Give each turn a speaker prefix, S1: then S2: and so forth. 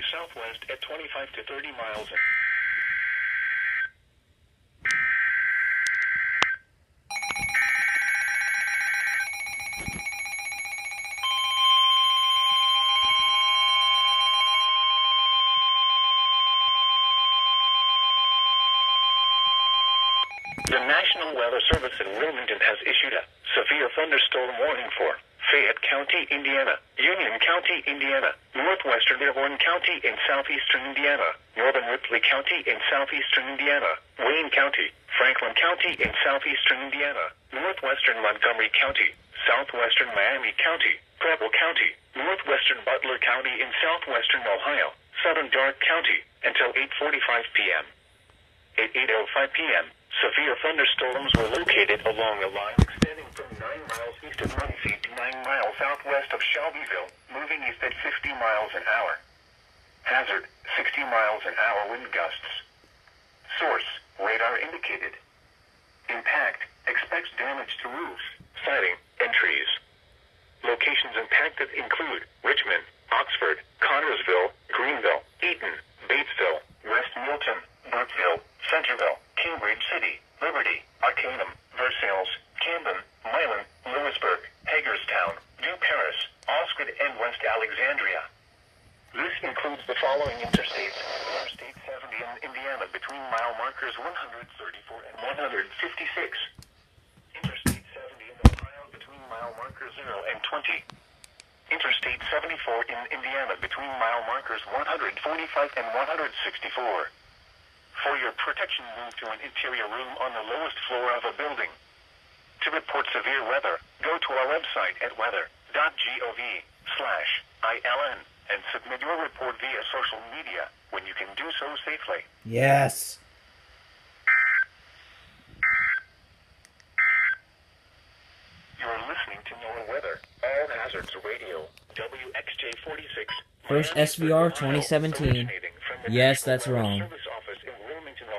S1: southwest at 25 to 30 miles. The National Weather Service in Wilmington has issued a severe thunderstorm warning for Fayette County, Indiana, Union County, Indiana, northwestern Dearborn County in southeastern Indiana, northern Ripley County in southeastern Indiana, Wayne County, Franklin County in southeastern Indiana, northwestern Montgomery County, southwestern Miami County, Preble County, northwestern Butler County in southwestern Ohio, southern Darke County, until 8:45 p.m. At 8:05 p.m., severe thunderstorms were located along a line extending from 9 miles east of Muncie to 9 miles southwest of Shelbyville, moving east at 50 miles an hour. Hazard, 60 miles an hour wind gusts. Source, radar indicated. Impact, expects damage to roofs, siding, and trees. Locations impacted include Richmond, Oxford, Connersville, Greenville, Eaton, Batesville, West Milton, Brookville, Centerville, Cambridge City, Liberty, Arcanum, Versailles, Camden, Milan, Lewisburg, Hagerstown, New Paris, Osgood, and West Alexandria. This includes the following interstates: Interstate 70 in Indiana between mile markers 134 and 156. Interstate 70 in Ohio between mile markers 0 and 20. Interstate 74 in Indiana between mile markers 145 and 164. For your protection, move to an interior room on the lowest floor of a building. To report severe weather, go to our website at weather.gov/ILN and submit your report via social media when you can do so safely.
S2: Yes.
S1: You're listening to NOAA Weather, All Hazards Radio, WXJ 46.
S2: First SVR 2017. Yes, that's wrong.